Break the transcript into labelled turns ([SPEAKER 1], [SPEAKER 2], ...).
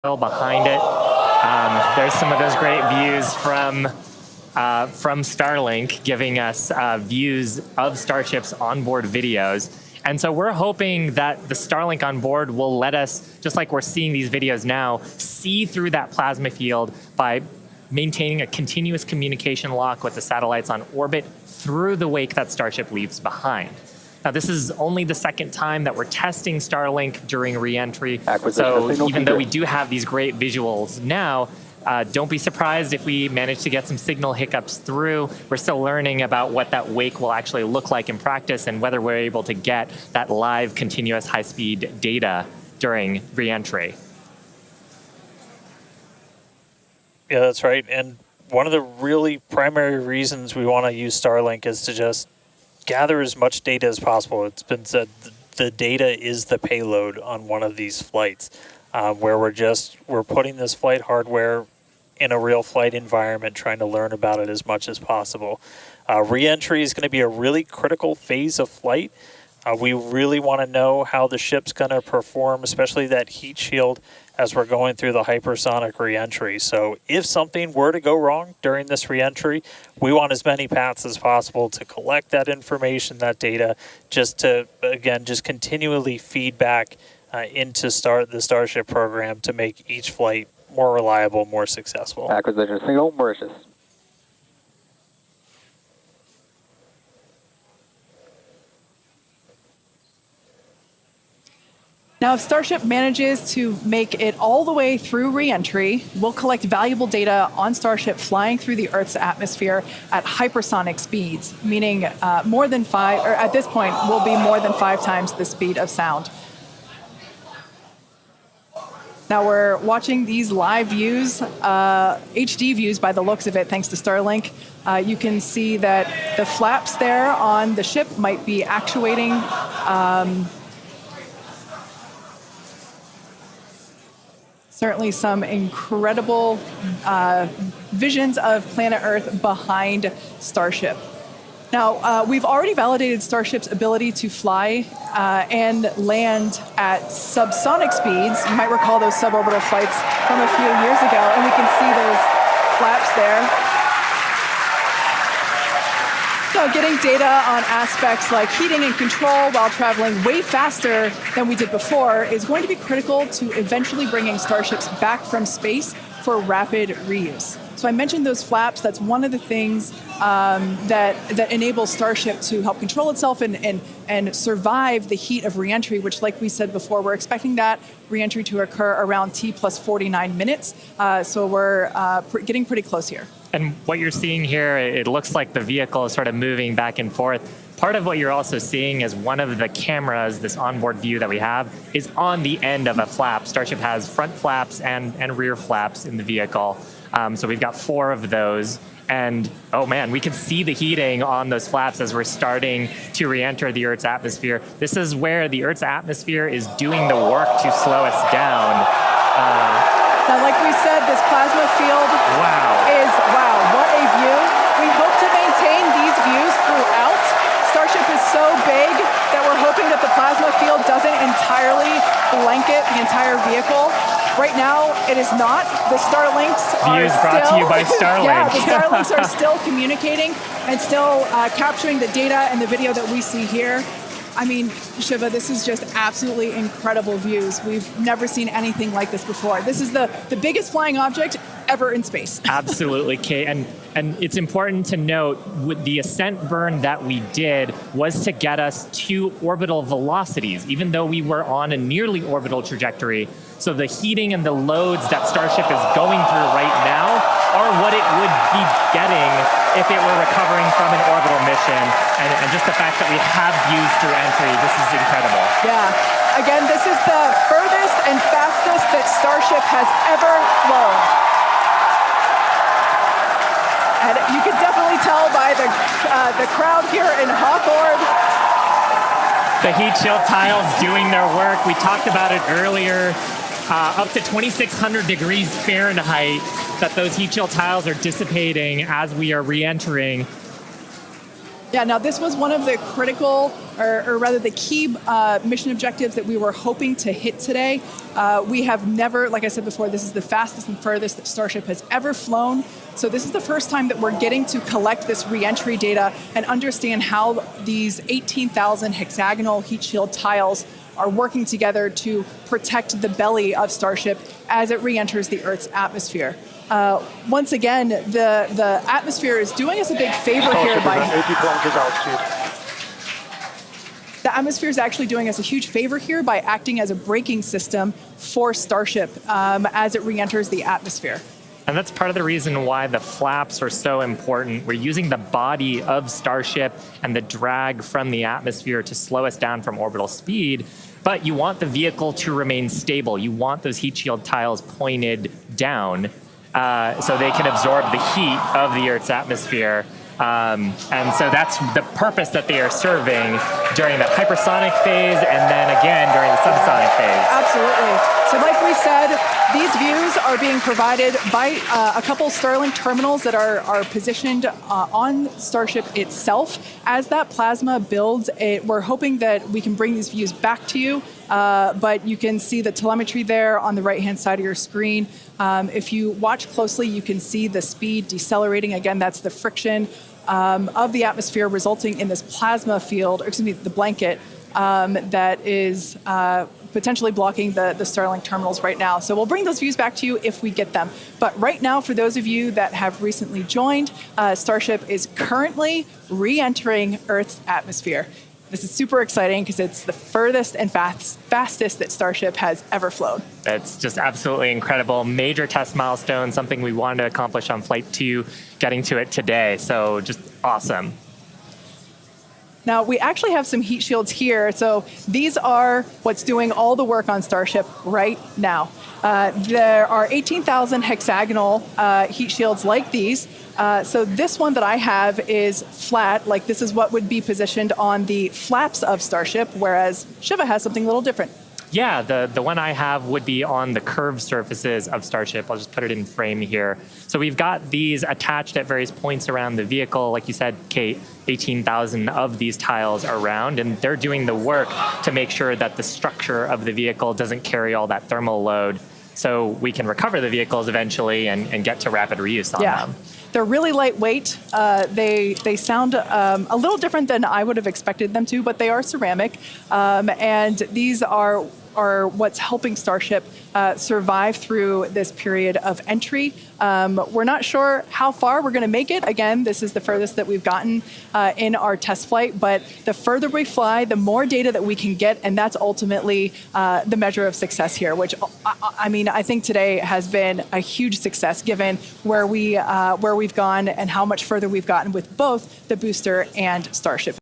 [SPEAKER 1] behind it. There's some of those great views from Starlink, giving us views of Starship's onboard videos. And so we're hoping that the Starlink on board will let us, just like we're seeing these videos now, see through that plasma field by maintaining a continuous communication lock with the satellites on orbit through the wake that Starship leaves behind. Now, this is only the second time that we're testing Starlink during reentry. So even though we do have these great visuals now, don't be surprised if we manage to get some signal hiccups through. We're still learning about what that wake will actually look like in practice and whether we're able to get that live, continuous, high-speed data during reentry.
[SPEAKER 2] Yeah, that's right. And one of the really primary reasons we want to use Starlink is to just gather as much data as possible. It's been said the data is the payload on one of these flights, where we're putting this flight hardware in a real flight environment, trying to learn about it as much as possible. Re-entry is going to be a really critical phase of flight. We really want to know how the ship's going to perform, especially that heat shield, as we're going through the hypersonic reentry. So if something were to go wrong during this reentry, we want as many paths as possible to collect that information, that data, just to, again, just continually feed back into the Starship program to make each flight more reliable, more successful.
[SPEAKER 3] Acquisition signal, Mauritius.
[SPEAKER 4] Now, if Starship manages to make it all the way through reentry, we'll collect valuable data on Starship flying through the Earth's atmosphere at hypersonic speeds, meaning more than 5, or at this point, will be more than 5 times the speed of sound. Now we're watching these live views, HD views by the looks of it, thanks to Starlink. You can see that the flaps there on the ship might be actuating. Certainly some incredible visions of planet Earth behind Starship. Now, we've already validated Starship's ability to fly and land at subsonic speeds. You might recall those suborbital flights from a few years ago, and we can see those flaps there. So getting data on aspects like heating and control while traveling way faster than we did before is going to be critical to eventually bringing Starships back from space for rapid reuse. So I mentioned those flaps. That's one of the things that enables Starship to help control itself and survive the heat of reentry, which, like we said before, we're expecting that reentry to occur around T plus 49 minutes. So we're getting pretty close here.
[SPEAKER 1] And what you're seeing here, it looks like the vehicle is sort of moving back and forth. Part of what you're also seeing is one of the cameras, this onboard view that we have, is on the end of a flap. Starship has front flaps and rear flaps in the vehicle. So we've got 4 of those. And oh man, we can see the heating on those flaps as we're starting to re-enter the Earth's atmosphere. This is where the Earth's atmosphere is doing the work to slow us down.
[SPEAKER 4] Now, like we said, this plasma field is, wow, what a view. We hope to maintain these views throughout. Starship is so big that we're hoping that the plasma field doesn't entirely blanket the entire vehicle. Right now, it is not. The Starlinks
[SPEAKER 1] are brought to you by Starlink.
[SPEAKER 4] Yeah, the Starlinks are still communicating and still capturing the data and the video that we see here. I mean, Shiva, this is just absolutely incredible views. We've never seen anything like this before. This is the biggest flying object ever in space.
[SPEAKER 1] Absolutely, Kate. And it's important to note, with the ascent burn that we did was to get us to orbital velocities, even though we were on a nearly orbital trajectory. So the heating and the loads that Starship is going through right now are what it would be getting if it were recovering from an orbital mission. And just the fact that we have views through entry, this is incredible.
[SPEAKER 4] Yeah. Again, this is the furthest and fastest that Starship has ever flown. And you can definitely tell by the crowd here in Hawthorne.
[SPEAKER 1] The heat shield tiles doing their work. We talked about it earlier. Up to 2,600 degrees Fahrenheit that those heat shield tiles are dissipating as we are re-entering.
[SPEAKER 4] Yeah, now this was one of the critical or rather the key mission objectives that we were hoping to hit today. We have never, like I said before, this is the fastest and furthest that Starship has ever flown. So this is the first time that we're getting to collect this reentry data and understand how these 18,000 hexagonal heat shield tiles are working together to protect the belly of Starship as it re-enters the Earth's atmosphere. Once again, the atmosphere is doing us a big favor here by...
[SPEAKER 3] 80 kilometers altitude.
[SPEAKER 4] The atmosphere is actually doing us a huge favor here by acting as a braking system for Starship as it re-enters the atmosphere.
[SPEAKER 1] And that's part of the reason why the flaps are so important. We're using the body of Starship and the drag from the atmosphere to slow us down from orbital speed. But you want the vehicle to remain stable. You want those heat shield tiles pointed down so they can absorb the heat of the Earth's atmosphere. And so that's the purpose that they are serving during the hypersonic phase and then again during the subsonic phase.
[SPEAKER 4] Absolutely. So like we said, these views are being provided by a couple Starlink terminals that are positioned on Starship itself. As that plasma builds, we're hoping that we can bring these views back to you, but you can see the telemetry there on the right-hand side of your screen. If you watch closely, you can see the speed decelerating. Again, that's the friction of the atmosphere resulting in this plasma field, or excuse me, the blanket that is potentially blocking the Starlink terminals right now. So we'll bring those views back to you if we get them. But right now, for those of you that have recently joined, Starship is currently re-entering Earth's atmosphere. This is super exciting because it's the furthest and fastest that Starship has ever flown.
[SPEAKER 1] It's just absolutely incredible. Major test milestone, something we wanted to accomplish on Flight 2, getting to it today. So just awesome.
[SPEAKER 4] Now, we actually have some heat shields here. So these are what's doing all the work on Starship right now. There are 18,000 hexagonal heat shields like these. So this one that I have is flat, like this is what would be positioned on the flaps of Starship, whereas Shiva has something a little different.
[SPEAKER 1] Yeah, the one I have would be on the curved surfaces of Starship. I'll just put it in frame here. So we've got these attached at various points around the vehicle. Like you said, Kate, 18,000 of these tiles around, and they're doing the work to make sure that the structure of the vehicle doesn't carry all that thermal load so we can recover the vehicles eventually and get to rapid reuse on them.
[SPEAKER 4] They're really lightweight. They sound a little different than I would have expected them to, but they are ceramic. And these are what's helping Starship survive through this period of entry. We're not sure how far we're going to make it. Again, this is the furthest that we've gotten in our test flight, but the further we fly, the more data that we can get, and that's ultimately the measure of success here, which, I mean, I think today has been a huge success given where we've gone and how much further we've gotten with both the booster and Starship.